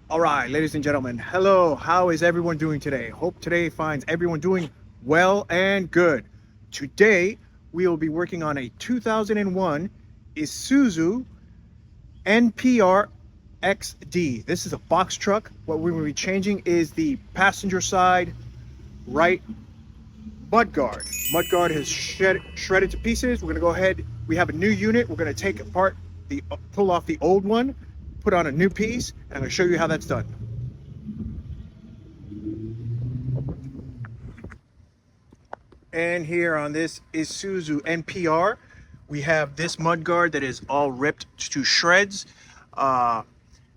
All right, ladies and gentlemen, hello. How is everyone doing today? Hope today finds everyone doing well and good. Today, we will be working on a 2001 Isuzu NPR XD. This is a box truck. What we will be changing is the passenger side right mudguard. Mudguard has shredded to pieces. We're going to go ahead. We have a new unit. We're going to take apart pull off the old one, put on a new piece, and I'm going to show you how that's done. And here on this Isuzu NPR, we have this mudguard that is all ripped to shreds.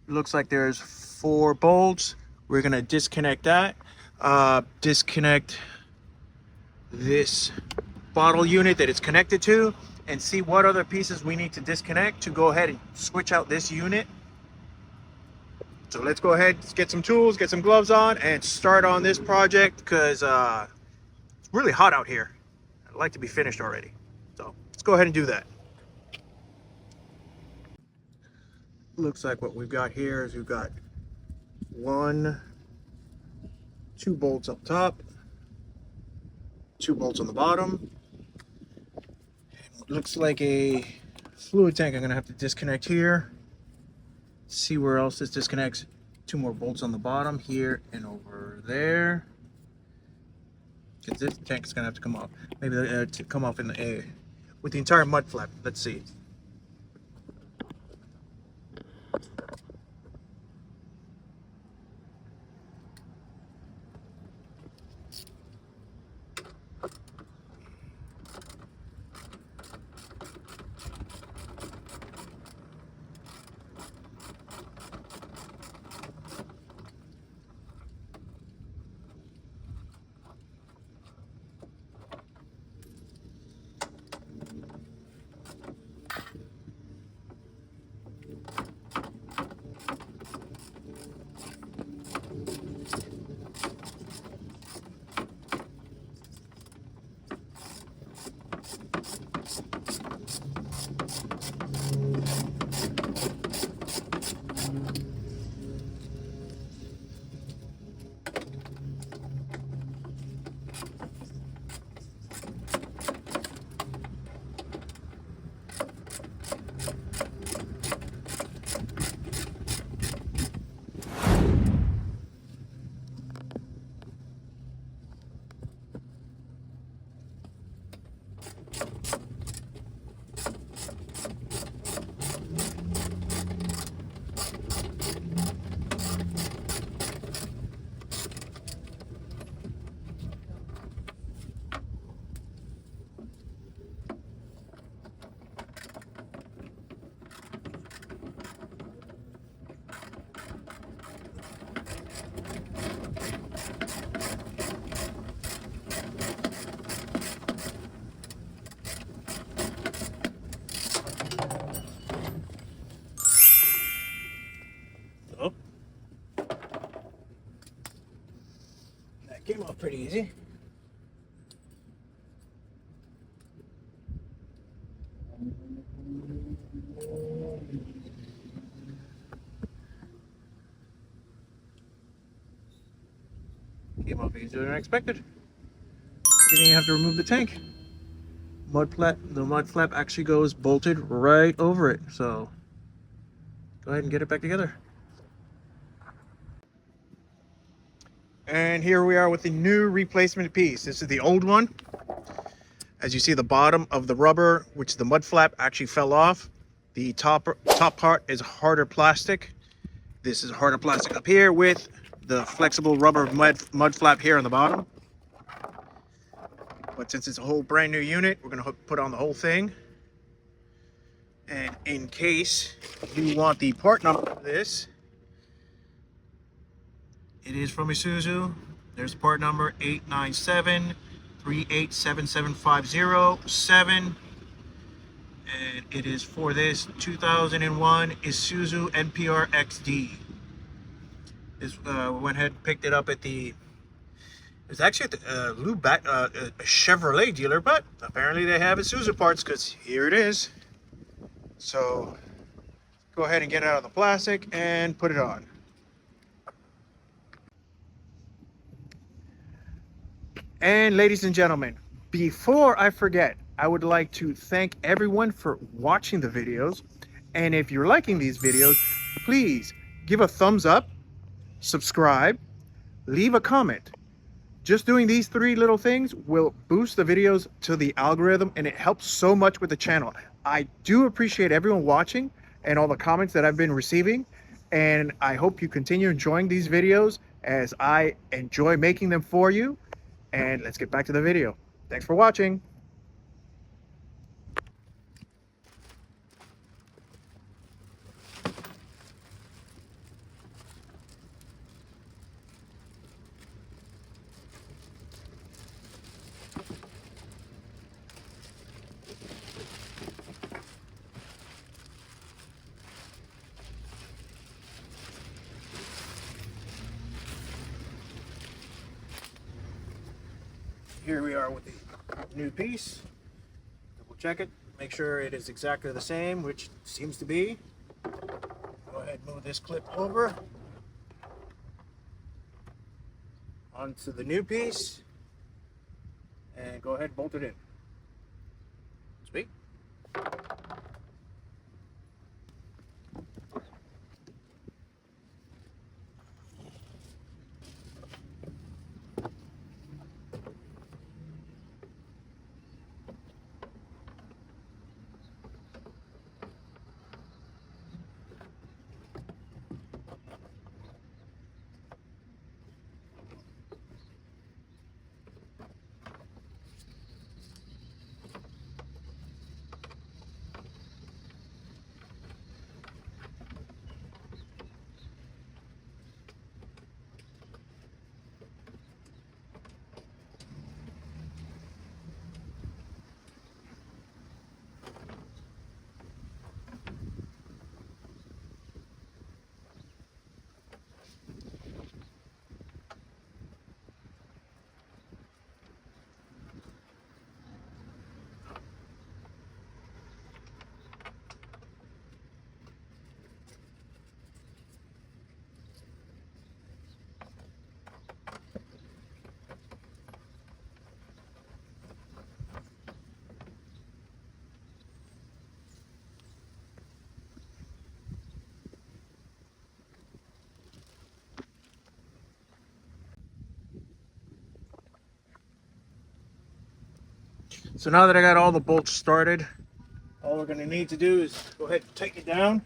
Looks like there's 4 bolts. We're gonna disconnect that. Disconnect this bottle unit that it's connected to, and see what other pieces we need to disconnect to go ahead and switch out this unit. So let's go ahead, get some tools, get some gloves on, and start on this project because it's really hot out here. I'd like to be finished already. So let's go ahead and do that. Looks like what we've got here is we've got 2 bolts up top, 2 bolts on the bottom. Looks like a fluid tank I'm gonna have to disconnect here. See where else this disconnects. 2 more bolts on the bottom here and over there. Because this tank is gonna have to come off. Maybe to come off in the air with the entire mud flap. Let's see. Oh, that came off pretty easy. Came off easier than I expected. Didn't even have to remove the tank. The mud flap actually goes bolted right over it. So go ahead and get it back together. And here we are with the new replacement piece. This is the old one. As you see, the bottom of the rubber, which the mud flap actually fell off. The top part is harder plastic. This is harder plastic up here with the flexible rubber mud flap here on the bottom. But since it's a whole brand new unit, we're gonna put on the whole thing. And in case you want the part number for this, it is from Isuzu. There's part number 897387750-7. And it is for this 2001 Isuzu NPR XD. This we went ahead and picked it up at the. It's actually at the a Chevrolet dealer, but apparently they have Isuzu parts because here it is. So go ahead and get it out of the plastic and put it on. And ladies and gentlemen, before I forget, I would like to thank everyone for watching the videos. And if you're liking these videos, please give a thumbs up, subscribe, leave a comment. Just doing these three little things will boost the videos to the algorithm, and it helps so much with the channel. I do appreciate everyone watching and all the comments that I've been receiving, and I hope you continue enjoying these videos as I enjoy making them for you. And let's get back to the video. Thanks for watching. Here we are with the new piece. Double check it, make sure it is exactly the same, which seems to be. Go ahead and move this clip over onto the new piece and go ahead and bolt it in. Sweet. So now that I got all the bolts started, all we're going to need to do is go ahead and tighten it down.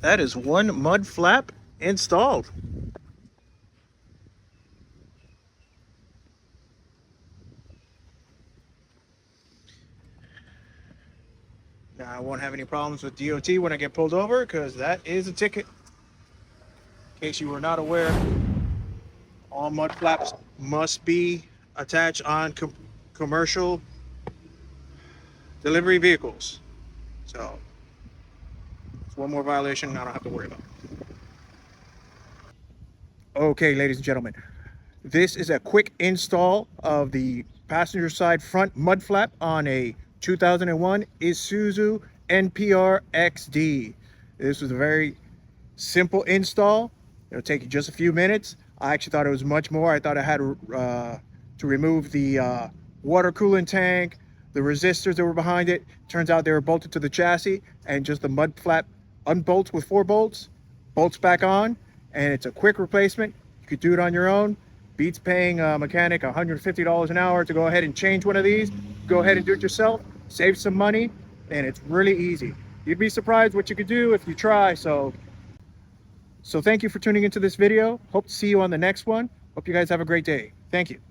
That is one mud flap installed. Now I won't have any problems with DOT when I get pulled over because that is a ticket. In case you were not aware, all mud flaps must be attached on commercial delivery vehicles. So it's one more violation I don't have to worry about. Okay, ladies and gentlemen, this is a quick install of the passenger side front mud flap on a 2001 Isuzu NPR XD. This was a very simple install. It'll take you just a few minutes. I actually thought it was much more. I thought I had to remove the water coolant tank, the resistors that were behind it. Turns out they were bolted to the chassis, and just the mud flap unbolts with 4 bolts, bolts back on, and it's a quick replacement. You could do it on your own. Beats paying a mechanic $150 an hour to go ahead and change one of these. Go ahead and do it yourself, save some money, and it's really easy. You'd be surprised what you could do if you try. So thank you for tuning into this video. Hope to see you on the next one. Hope you guys have a great day. Thank you.